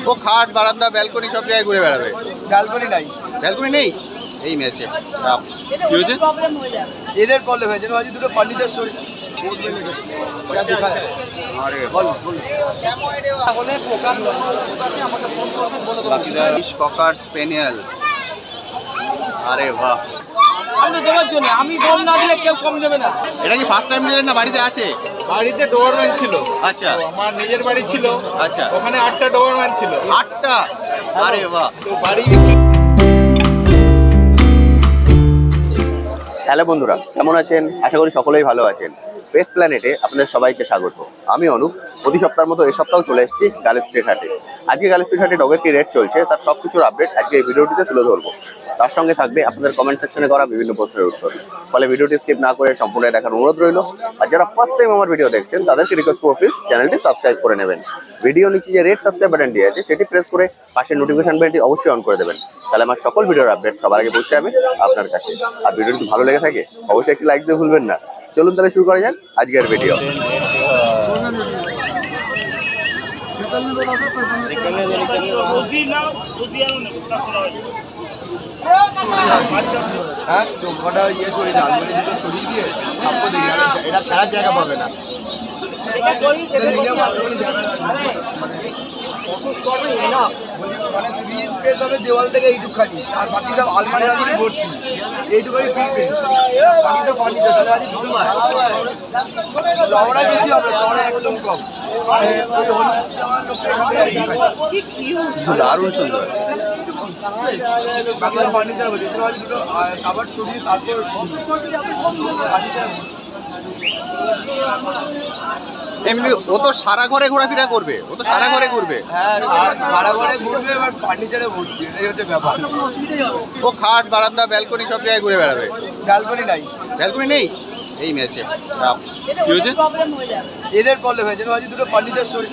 ও খাট বারান্দা ব্যালকনি সব জায়গায় ঘুরে বেড়াবে। ব্যালকনি নাই, ব্যালকনি নেই এই ম্যাচে। কি হয়েছে? এদের প্রবলেম হয়েছে ভাই, দুটো ফার্নিচার সরি ককার স্পেনিয়াল। আরে বাহ, আমি কম না দিলে কেউ কম দেবে না। এটা কি ফার্স্ট টাইম নিলেন না বাড়িতে আছে? বাড়িতে ডোবারম্যান ছিল। আচ্ছা, আমার নিজের বাড়ি ছিল। আচ্ছা, ওখানে 8টা ডোবারম্যান ছিল। 8টা? আরে বাহ। তো বাড়ি হ্যালো বন্ধুরা, কেমন আছেন? আশা করি সকলেই ভালো আছেন। পেট প্ল্যানেটে আপনাদের সবাইকে স্বাগত। আমি অনুপ। প্রতি সপ্তাহের মতো এই সপ্তাহেও চলে এসেছি গালিব স্ট্রিট হাটে। আজকে গালিব স্ট্রিট হাটে ডগের কি রেট চলছে তার সব কিছুর আপডেট আজকে এই ভিডিওটিতে তুলে ধরবো। তার সঙ্গে থাকবে আপনাদের কমেন্ট সেকশনে করা বিভিন্ন প্রশ্নের উত্তর। ফলে ভিডিওটি স্কিপ না করে সম্পূর্ণ দেখার অনুরোধ রইল। আর যারা ফার্স্ট টাইম আমার ভিডিও দেখছেন তাদেরকে রিকোয়েস্ট করব প্লিজ চ্যানেলটি সাবস্ক্রাইব করে নেবেন। ভিডিও নিচে যে রেড সাবস্ক্রাইব বাটনটি আছে সেটি প্রেস করে পাশের নোটিফিকেশন বেলটি অবশ্যই অন করে দেবেন। তাহলে আমার সকল ভিডিওর আপডেট সবার আগে পৌঁছে যাবে আপনার কাছে। আর ভিডিওটি ভালো লেগে থাকে অবশ্যই একটি লাইক দিয়ে ভুলবেন না। চলুন তাহলে শুরু করা যাক আজকের ভিডিও। হ্যাঁ, তো কটা ইয়ে সরিয়ে আলমারি দুটো সরিয়ে দিয়ে ছাপ্পো দেখি, এটা ফেরার জায়গা পাবে না। মানে ফ্রি স্পেস হবে দেওয়াল থেকে এইটুকখানি, আর বাকি সব আলমারি আলমারি ভর্তি, এইটুখানি ফ্রি স্পেস। বাকি সব ফার্নিচার চওড়া বেশি হবে, চওড়া একদম কম। দারুণ সুন্দর। বাকি সব ফার্নিচার হবে, দুটো কাভার সরিয়ে তারপর এমনি ও তো সারা ঘরে ঘোরাফেরা করবে, ও তো সারা ঘরে ঘুরবে। হ্যাঁ, সারা ঘরে ঘুরবে, এবার ফার্নিচারে ভর্তি, এটাই হচ্ছে ব্যাপার। ও খাট বারান্দা ব্যালকনি সব জায়গায় ঘুরে বেড়াবে। ব্যালকনি নাই, ব্যালকনি নেই এই ম্যাচে। কি হয়েছে? এদের প্রবলেম হয়েছে ভাই, দুটো ফার্নিচার সরি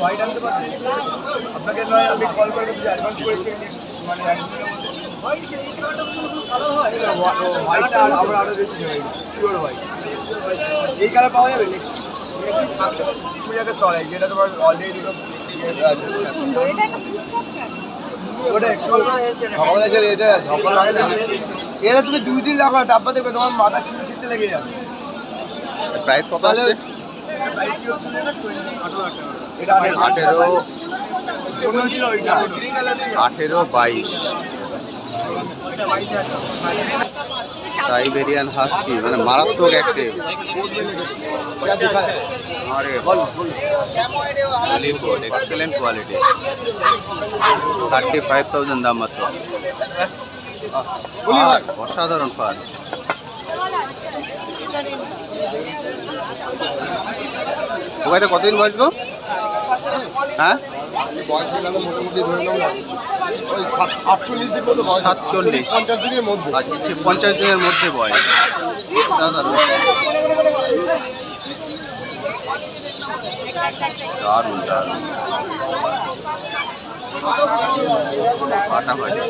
হোয়াইট আনতে পারছি আপনাকে, নয় আমি কল করে অ্যাডভান্স করেছি, মানে হোয়াইটটা আমরা আরো বেশি পিওর হোয়াইট। এই কালার পাওয়া যাবে সরাই, যেটা তোমার অলরেডি দুটো আছে। ওটা একটু এটা ধকল লাগে না, এটা তুমি 2 দিন রাখো, তারপর দেখবে তোমার মাথা চুল ছিটতে লেগে যাবে। প্রাইস কত আসছে? এটা 18-22 সাইবেরিয়ান হাস্কি, মানে মারাত্মক অ্যাক্টিভ। আরে এক্সেলেন্ট কোয়ালিটি। 35,000 দাম মাত্র। অসাধারণ ফার। ওটা কতদিন বয়স গো? হ্যাঁ, 47 50 দিনের মধ্যে বয়স। দারুণ দারুণ দারুণ ফাটাফাটি।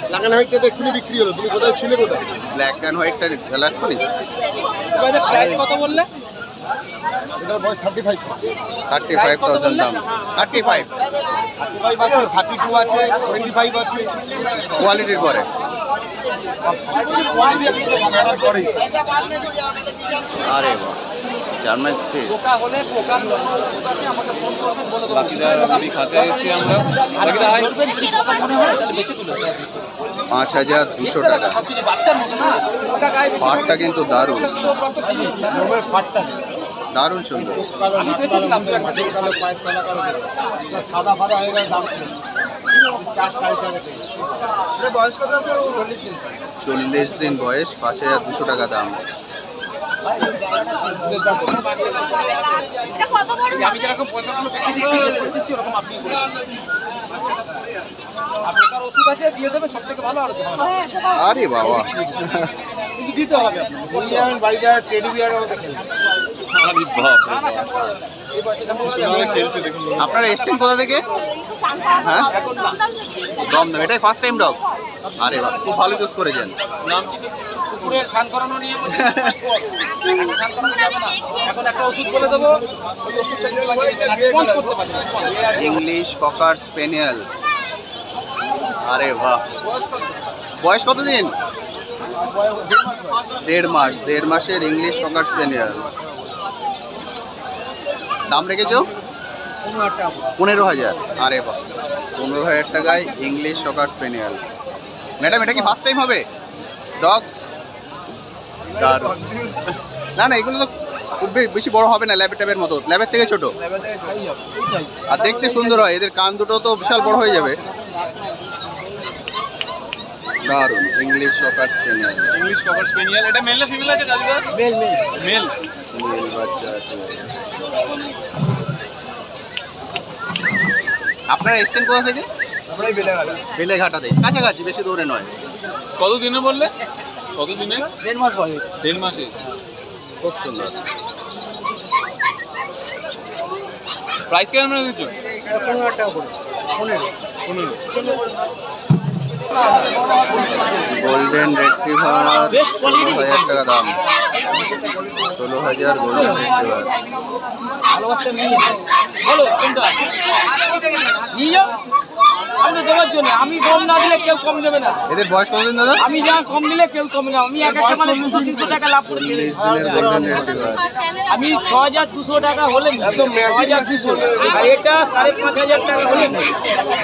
ব্ল্যাক অ্যান্ড হোয়াইটটা এক্ষুনি বিক্রি হলো। তুমি কোথায় ছিলে? কোথায়? ব্ল্যাক অ্যান্ড হোয়াইটটা এক্ষুনি। প্রাইস কত বললে? এটার বয়স 35। 35,000 দাম। 35 আছে, 32 আছে, 25 আছে। কোয়ালিটির পরে। আরে বাহ, জার্মান স্পেস। খাতে এসেছি আমরা। 5,200 টাকা। পাটটা কিন্তু দারুণ দারুণ সুন্দর। সাদা ফাদা হয়ে গেছে দাম। 40 দিন বয়স, 5,200 টাকা দাম। আমি যেরকম পয়সাগুলো বেঁচে দিচ্ছি ওরকম আপনি আপনার ওষুধ আছে দিয়ে দেবে, সব থেকে ভালো। আর আরে বাবা, দিতে হবে বাড়িতে টেডি বিয়ারও দেখেন। আপনারা এসছেন কোথা থেকে? হ্যাঁ, দমদম। এটাই ফার্স্ট টাইম ডগ? আরে বাহ, খুব ভালো চুজ করেছেন। ঠাকুরের স্নান করানো নিয়ে এখন স্নান করানো যাবে না। এখন একটা ওষুধ বলে দেবো, ওই ওষুধটা যদি লাগিয়ে দিতে রেসপন্স করতে পারবে না। ইংলিশ ককার স্পেনিয়াল। আরে বাহ, বয়স কতদিন? 1.5 মাস। 1.5 মাসের ইংলিশ ককার স্পেনিয়াল। দাম রেখেছো 15,000। আরে বাহ, 15,000 টাকায় ইংলিশ ককার স্পেনিয়াল। ম্যাডাম এটা কি ফার্স্ট টাইম হবে ডগ? না না, এগুলো তো খুব বেশি বড় হবে না, ল্যাবের ট্যাবের মতো, ল্যাবের থেকে ছোট। আর দেখতে সুন্দর হয়, এদের কান দুটো তো বিশাল বড় হয়ে যাবে। দারুন, ইংলিশ ককার স্পেনিয়াল। English cover স্পেনিয়াল। এটা মেল না ফিমেল আছে দাদা? মেল মেল মেল মেল বাচ্চা আছে। আপনারা এসছেন কোথা থেকে? আমরাই বেলেঘাটা। বেলেঘাটাতে, কাছাকাছি, বেশি দূরে নয়। কত দিনে বললে? কত দিনে? 1.5 মাস বয়স। 1.5 মাসে। খুব সুন্দর। প্রাইস কেমন দিচ্ছ? 15,000 টাকা করে। 15। গোল্ডেন রেট্রিভার 16,000 টাকা দাম। 16,000 গোল্ডেন রেট্রিভার। ভালো বাচ্চা নিয়ে বলো কোনটা নিয়ে যাও। আমি দেওয়ার জন্য, আমি কম না দিলে কেউ কম দেবে না। এদের বয়স কতদিন দাদা? আমি যা কম দিলে কেউ কম না। আমি এক একটা মানে 200-300 টাকা লাভ করে ছেড়ে 40 দিনের গোল্ডেন রেট্রিভার। আমি 6,200 টাকা হলে 6,200, আর এটা 5,500 টাকা হলে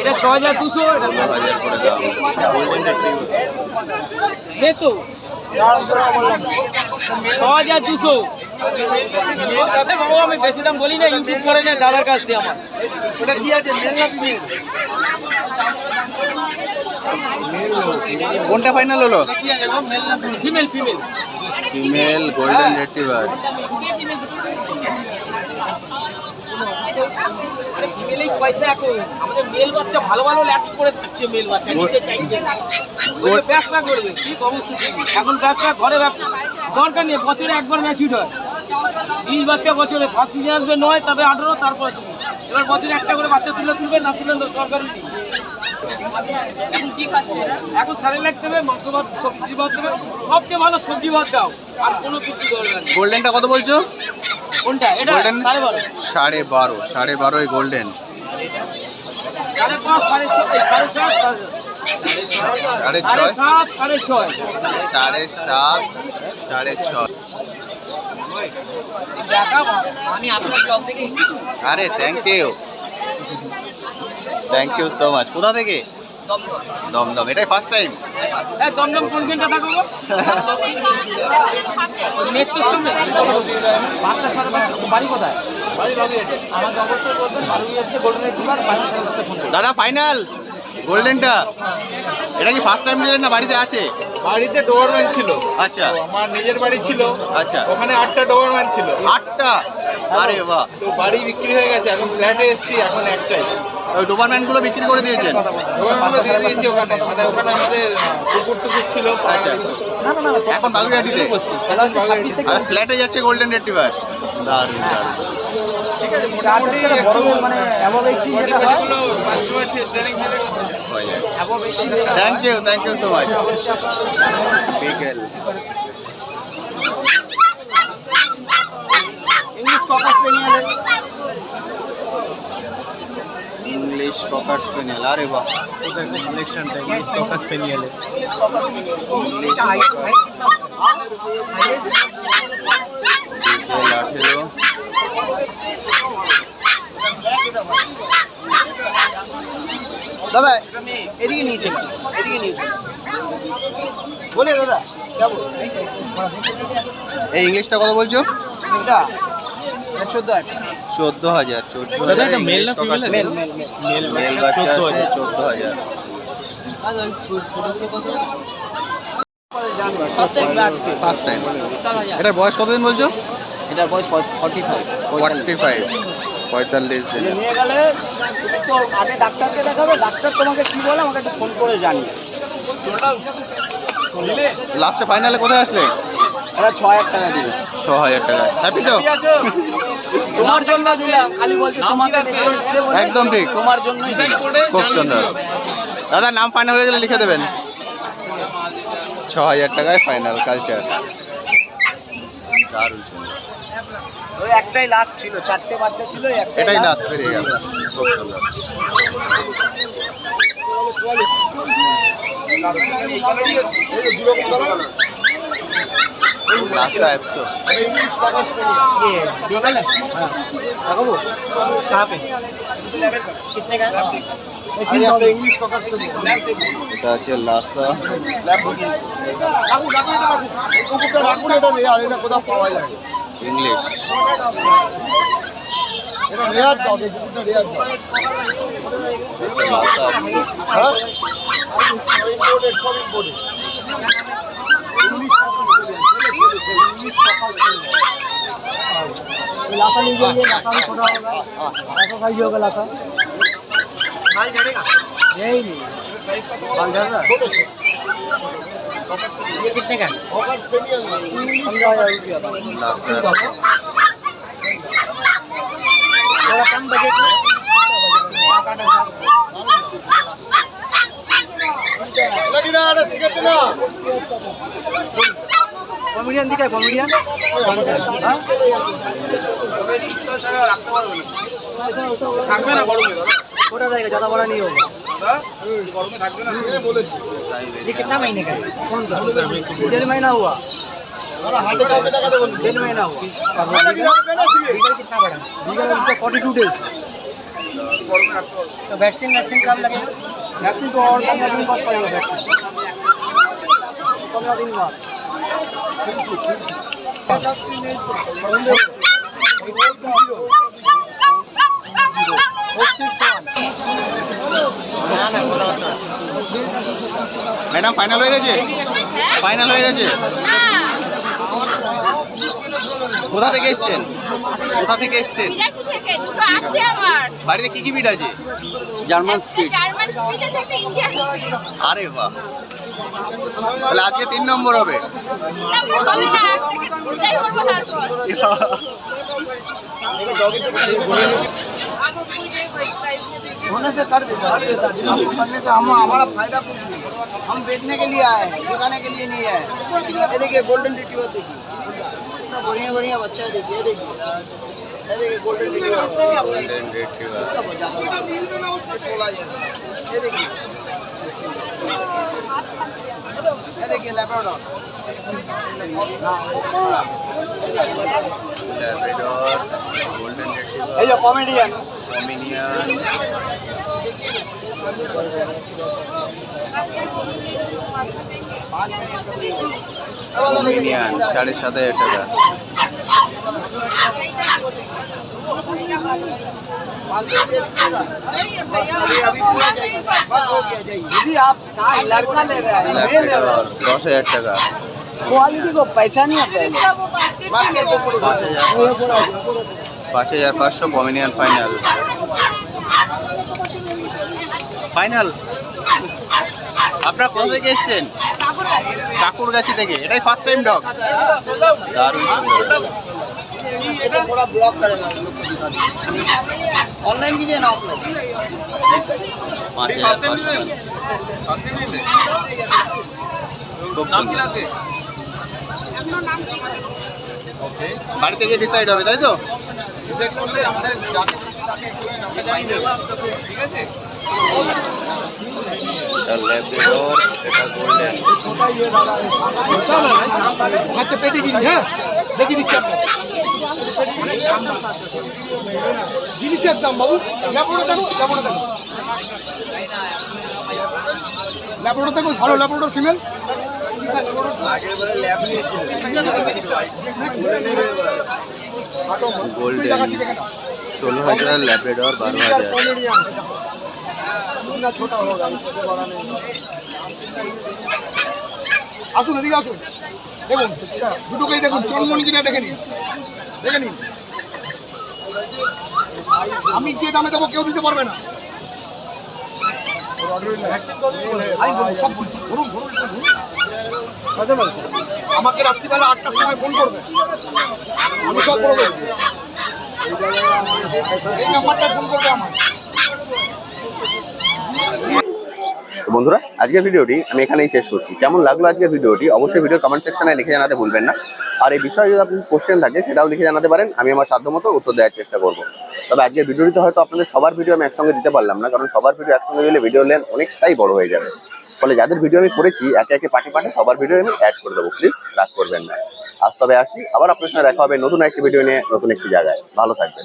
এটা 6,200, এটা 16,000 করে দাম। দে তো 6,200। বাবু আমি বেশি দাম বলি না, ইউটিউব করে না দাদার কাছ দিয়ে আমার। ওটা কি আছে? মেল না ফিমেল? কোনটা ফাইনাল হলো? কি আছে গো? মেল না female? Female female female golden retriever. আরে ফিমেলেই পয়সা এখন। আমাদের মেল বাচ্চা ভালো ভালো ল্যাপ করে থাকছে, মেল বাচ্চা নিতে চাইছে না। ওই ব্যবসা করবে ঠিক অবশ্যই। এখন ব্যবসা ঘরে ব্যবসা দরকার নেই, বছরে একবার ম্যাচিউড হয়। 20 বাচ্চা বছরে ফার্স্ট সিজন আসবে 9, তবে 18, তারপর তুমি এবার বছরে একটা করে বাচ্চা তুলবে না তুলে দরকার নেই। এখন কি খাচ্ছে? এখন স্যালাড দেবে, মাংস ভাত, সবজি ভাত দেবে। সবচেয়ে ভালো সবজি ভাত দাও, আর কোনো কিছু দরকার নেই। গোল্ডেনটা কত বলছো? কোনটা এটা? গোল্ডেন 12.5। 12.5 গোল্ডেন। 5.5, 6.5, 7.5, 6.5, 6.5, 7.5, 6.5। আমি আপনার ব্লগ থেকে আরে থ্যাংক ইউ সো মাচ। কোথা থেকে? দমদম। এটাই ফার্স্ট টাইম? দমদম কোন দিনটা থাকবো? মেট্রো সামনে বাচ্চা সারা বাড়ি কোথায়? আমাকে অবশ্যই বলবেন। ভালো এসে গোল্ডেন রেট্রিভার বাচ্চা সারা ফোন করবেন। দাদা ফাইনাল গোল্ডেনটা এটা কি ফার্স্ট টাইম নিলেন না বাড়িতে আছে? বাড়িতে ডোবারম্যান ছিল। আচ্ছা তো আমার নিজের বাড়ি ছিল, আচ্ছা। ওখানে 8টা ডোবারম্যান ছিল। 8টা? আরে বাহ, তো বাড়ি বিক্রি হয়ে গেছে, এখন ফ্ল্যাটে এসেছি, এখন একটাই। ওই ডোবারম্যানগুলো বিক্রি করে দিয়েছেন? ডোবারম্যানগুলো দিয়ে দিয়েছি ওখানে, মানে ওখানে আমাদের কুকুর টুকুর ছিল। আচ্ছা, এখন বাগুইহাটিতে আর ফ্ল্যাটে যাচ্ছে গোল্ডেন রেট্রিভার। দারুণ দারুণ। ঠিক আছে, মোটামুটি একটু মানে বডিগুলো কাস্টমার ট্রেনিং দিলে থ্যাংক ইউ সো মাচ। বিকেল ইংলিশ ককার স্পেনিয়াল। ইংলিশ ককার স্পেনিয়াল। আরে বাহ, কালেকশনটা ইংলিশ ককার স্পেনিয়ালে। ইংলিশ ককার বিকেল 18। দাদা এদিকে নিয়েছে, এদিকে নিয়েছে বলে দাদা যাবো। এই ইংলিশটা কত বলছো? এটা 14,000। 14,000। 14,000 মেল না ফিমেল? মেল বাচ্চা আছে 14,000। First time. এটার বয়স কতদিন বলছো? এটার বয়স 45। 45 দিন। নিয়ে গেলে তো আগে ডাক্তারকে দেখাবে, ডাক্তার তোমাকে কি বলে আমাকে একটু ফোন করে জানিয়ে। লাস্টে ফাইনালে কোথায় আসলে? এটা 6,000 টাকা দিবে। 6,000 টাকা। হ্যাপি তো? তোমার জন্য দিলাম, খালি বলছি তোমাকে দেখে এসছে বলে। একদম ঠিক, তোমার জন্যই দিলাম। খুব সুন্দর। দাদা নাম ফাইনাল হয়ে গেলে লিখে দেবেন। 6000 টাকায় ফাইনাল কালচার। দারুণ সুন্দর। ওই একটাই লাস্ট ছিল, 4টে বাচ্চা ছিল, এটাই লাস্ট বেরিয়ে গেল। খুব সুন্দর। लासा 100 इंग्लिश कॉपर स्पेनियल ये बीगल है। हाँ वो कहाँ पे कितने का? इंग्लिश कॉपर स्पेनियल এটা হচ্ছে লাসা রাখুন এটা নেই আর এটা কোথাও পাওয়া যায় ইংলিশ। এটা রেয়ার ডগ এই কুকুরটা রেয়ার ডগ লাসা হ্যাঁ ইম্পোর্টেড সব ইম্পোর্টেড लासा नहीं चाहिए, लासा में छोटा होगा, लासा साइज होगा लासा। यही नहीं माल जा रहा है। ये कितने का? 15,000 रुपया का। লাসা थोड़ा कम बजट में लगी ना এটা সিগারেট না कॉमेडियन दिखा है, कॉमेडियन থাকবে না গরমে দাদা छोटा रहेगा, ज़्यादा बड़ा नहीं होगा। গরমে থাকবে না এ বলেছি ये कितना महीने का है? कौन सा? 1.5 महीना हुआ। ওরা হাতে কাপে দেখাতে বলুন 1.5 महीना हुआ। লাগি না না সিগারেট बीगल कितना बड़ा? बीगल इसका 42 डेज। तो वैक्सीन कब लगेगा? वैक्सीन तो और 15 दिन बाद पड़ेगा वैक्सीन। 15 दिन बाद। ম্যাডাম ফাইনাল হয়ে গেছে? ফাইনাল হয়ে গেছে? কোথা থেকে এসেছেন? কোথা থেকে এসেছেন? বিরাটি থেকে দুটো আছে আমার। বাড়িতে কি কি বিট আছে? জার্মান একটা স্পিড। জার্মান স্পিড আছে, একটা ইন্ডিয়ান স্পিড। আরে বাহ, তাহলে আজকে 3 নম্বর হবে। তিন নম্বর হবে না, একটাকে সিজাই করবো তারপর। होने से कर देता है, करने से हम हमारा फायदा कुछ नहीं। हम बेचने के लिए आए हैं, दिखाने के लिए नहीं आए। ये देखिए गोल्डन रिट्रीवर देखिए, इतना बढ़िया बढ़िया बच्चा है, देखिए ये देखिए, ये देखिए गोल्डन रिट्रीवर। इसका बच्चा 16,000। ये देखिए, ये देखिए लैब्राडोर। ল্যাব্রাডর, গোল্ডেন রিট্রিভার, ये जो कॉमेडियन পমিনিয়ান, পমিনিয়ান 7,500 টাকা। दीदी आप कहाँ लड़का ले रहे हैं? ল্যাব্রাডর 10,000 টাকা। क्वालिटी को पहचानिए आप पहले। 5,500 পমিনিয়ান ফাইনাল। ফাইনাল আপনারা কোথা থেকে এসেছেন? কাকুরগাছি থেকে। এটাই ফার্স্ট টাইম ডগ। দারুণ সুন্দর। थोड़ा ब्लॉक करेगा, ऑनलाइन कीजिए ना ऑफलाइन। 5,500 খুব সুন্দর। বাড়ি থেকে ডিসাইড হবে তাই তো? এটা ল্যাব্রাডর, এটা গোল্ডেন। আচ্ছা পেটে গিরি হ্যাঁ দেখি দিচ্ছি আপনার জিনিসের দাম বাবু ল্যাপটপটা দেখো ল্যাপটপটা দেখো ভালো ল্যাপটপ ফিমেল গোল্ডেন 16,000, ল্যাব্রাডর 12,000। ছোটা হোগা আসুন এদিকে আসুন দেখুন দুটোকেই দেখুন চলমন কিনা দেখে নিন আমি যে দামে দেবো কেউ দিতে পারবে না সব বলছি ধরুন আমাকে রাত্রিবেলা 8টার সময় ফোন করবে আমি সব করে দেবো এই নাম্বারটা ফোন করবে আমার তো বন্ধুরা, আজকের ভিডিওটি আমি এখানেই শেষ করছি। কেমন লাগলো আজকের ভিডিওটি অবশ্যই ভিডিও কমেন্ট সেকশনে লিখে জানাতে ভুলবেন না। আর এই বিষয়ে যদি আপনার কোশ্চেন থাকে সেটাও লিখে জানাতে পারেন, আমি আমার সাধ্যমতো উত্তর দেওয়ার চেষ্টা করবো। তবে আজকের ভিডিওটিতে হয়তো আপনাদের সবার ভিডিও আমি একসঙ্গে দিতে পারলাম না, কারণ সবার ভিডিও একসঙ্গে দিলে ভিডিও লেন্থ অনেকটাই বড় হয়ে যাবে। ফলে যাদের ভিডিও আমি করেছি একে একে পার্টি সবার ভিডিও আমি অ্যাড করে দেবো, প্লিজ রাগ করবেন না। আজ তবে আসি, আবার আপনার সঙ্গে দেখা হবে নতুন একটি ভিডিও নিয়ে, নতুন একটি জায়গায়। ভালো থাকবেন।